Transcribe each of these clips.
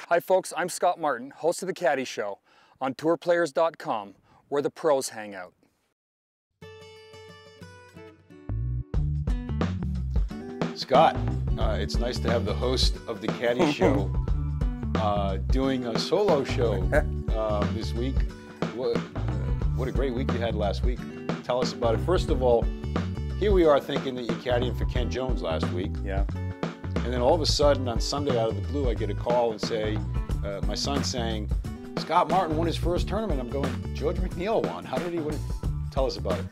Hi folks, I'm Scott Martin, host of the Caddie Show on tourplayers.com, where the pros hang out. Scott, it's nice to have the host of the Caddie Show doing a solo show this week. What a great week you had last week. Tell us about it. First of all, here we are thinking that you're caddying for Ken Jones last week. Yeah. And then all of a sudden on Sunday out of the blue, I get a call and say, my son saying, Scott Martin won his first tournament. I'm going, George McNeil won. How did he win? Tell us about it.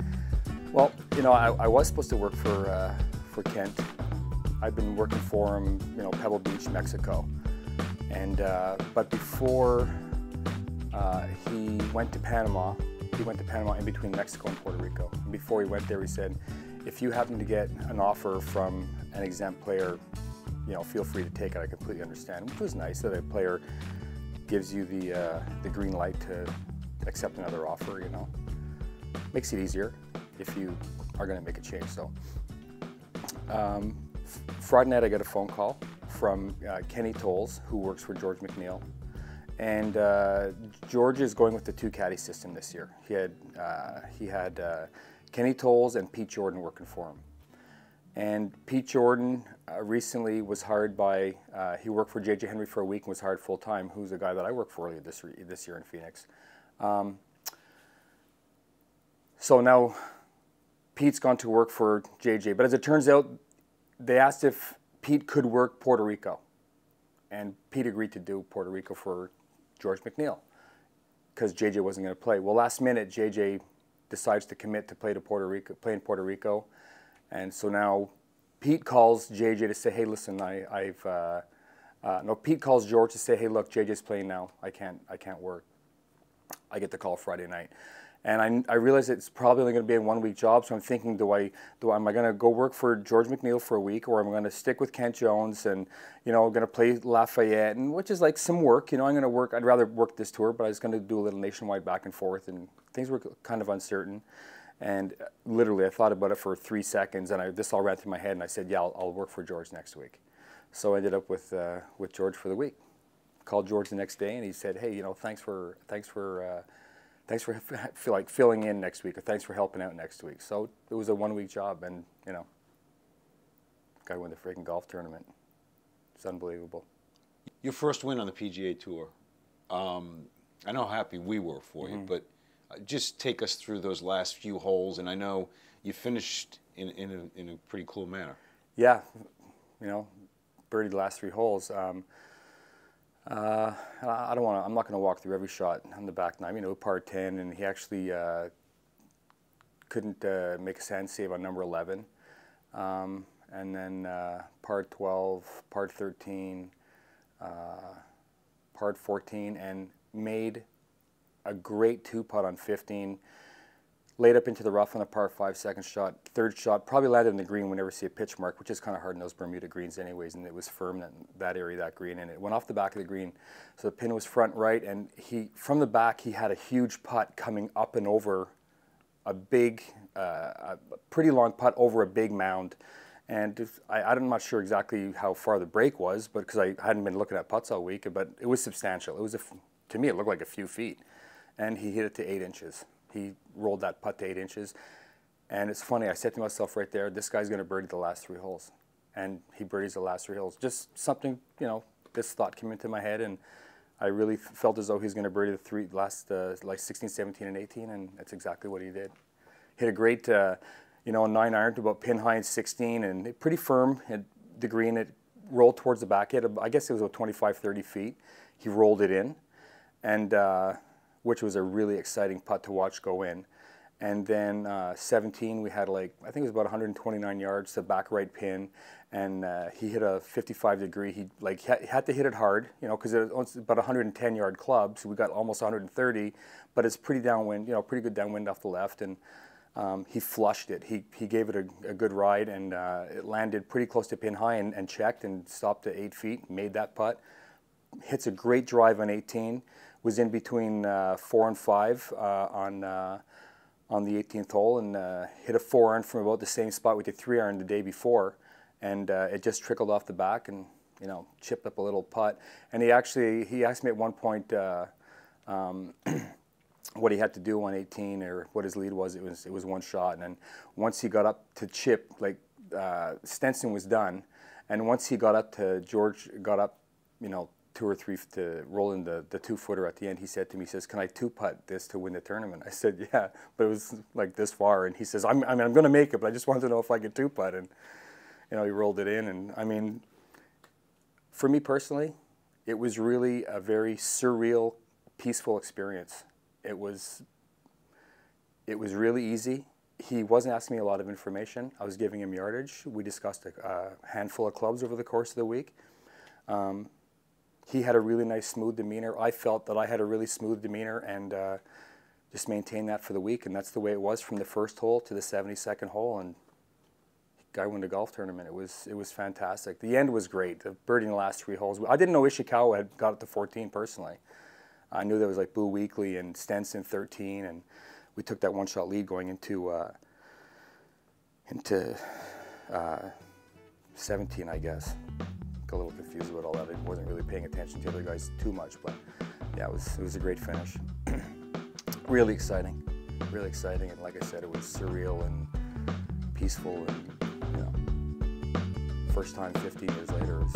Well, you know, I was supposed to work for Kent. I've been working for him, you know, Pebble Beach, Mexico. And, but before he went to Panama in between Mexico and Puerto Rico. And before he went there, he said, if you happen to get an offer from an exempt player, you know, feel free to take it. I completely understand, which was nice that a player gives you the green light to accept another offer, you know. Makes it easier if you are going to make a change. So Friday night I got a phone call from Kenny Tolles, who works for George McNeil. And George is going with the two caddy system this year. He had Kenny Tolles and Pete Jordan working for him. And Pete Jordan recently was hired by, he worked for J.J. Henry for a week and was hired full-time, who's a guy that I worked for earlier this year in Phoenix. So now Pete's gone to work for J.J. But as it turns out, they asked if Pete could work Puerto Rico. And Pete agreed to do Puerto Rico for George McNeil because J.J. wasn't going to play. Well, last minute, J.J. decides to commit to play in Puerto Rico. And so now Pete calls JJ to say, hey, listen, Pete calls George to say, hey, look, JJ's playing now. I can't work. I get the call Friday night. And I realize it's probably only going to be a one-week job, so I'm thinking, am I going to go work for George McNeil for a week, or am I going to stick with Kent Jones and, you know, going to play Lafayette, and which is like some work. You know, I'm going to work. I'd rather work this tour, but I was going to do a little nationwide back and forth, and things were kind of uncertain. And literally, I thought about it for 3 seconds, and this all ran through my head, and I said, yeah, I'll work for George next week. So I ended up with George for the week. Called George the next day, and he said, hey, you know, thanks for filling in next week, or thanks for helping out next week. So it was a one-week job, and, you know, got to win the freaking golf tournament. It's unbelievable. Your first win on the PGA Tour. I know how happy we were for you, but just take us through those last few holes, and I know you finished in a pretty cool manner. Yeah, you know, birdied the last 3 holes. I'm not going to walk through every shot on the back nine. You know, par 10, and he actually couldn't make a sand save on number 11, and then par 12, par 13, par 14, and made a great 2-putt on 15, laid up into the rough on a par 5 second shot, third shot, probably landed in the green. We never see a pitch mark, which is kind of hard in those Bermuda greens anyways, and it was firm in that area, that green, and it went off the back of the green. So the pin was front right, and from the back, he had a huge putt coming up and over a big, a pretty long putt over a big mound. And I'm not sure exactly how far the break was, but because I hadn't been looking at putts all week, but it was substantial. It was, to me, it looked like a few feet. And he hit it to 8 inches. He rolled that putt to 8 inches. And it's funny, I said to myself right there, this guy's going to birdie the last 3 holes. And he birdies the last 3 holes. Just something, you know, this thought came into my head, and I really felt as though he was going to birdie the last like 16, 17, and 18, and that's exactly what he did. Hit a great, you know, 9-iron to about pin high in 16, and pretty firm at the green. It rolled towards the back. I guess it was about 25, 30 feet. He rolled it in, and which was a really exciting putt to watch go in. And then 17, we had like, I think it was about 129 yards to back right pin, and he hit a 55 degree. He had to hit it hard, you know, because it's about 110 yard club, so we got almost 130, but it's pretty downwind, you know, pretty good downwind off the left, and he flushed it. He gave it a good ride, and it landed pretty close to pin high and checked and stopped to 8 feet, made that putt. Hits a great drive on 18, was in between 4 and 5 on the 18th hole, and hit a 4-iron from about the same spot with the 3-iron the day before, and it just trickled off the back, and you know, chipped up a little putt. And he asked me at one point what he had to do on 18 or what his lead was. It was one shot. And then once he got up to chip, like Stenson was done. And once he got up to George, got up, you know, 2 or 3 to roll in the 2-footer at the end, he said to me, he says, "Can I 2-putt this to win the tournament?" I said, "Yeah," but it was like this far. And he says, I'm going to make it, but I just wanted to know if I could 2-putt. And, you know, he rolled it in. And I mean, for me personally, it was really a very surreal, peaceful experience. It was really easy. He wasn't asking me a lot of information. I was giving him yardage. We discussed a handful of clubs over the course of the week. He had a really nice, smooth demeanor. I felt that I had a really smooth demeanor and just maintained that for the week. And that's the way it was from the first hole to the 72nd hole. And the guy won the golf tournament. It was fantastic. The end was great. The birdie in the last 3 holes. I didn't know Ishikawa had got it to 14 personally. I knew there was like Boo Weekley and Stenson 13, and we took that 1-shot lead going into 17, I guess. Got a little confused about all that. I wasn't really paying attention to the other guys too much, but yeah, it was a great finish. Really exciting, and like I said, it was surreal and peaceful, and you know, first time 15 years later is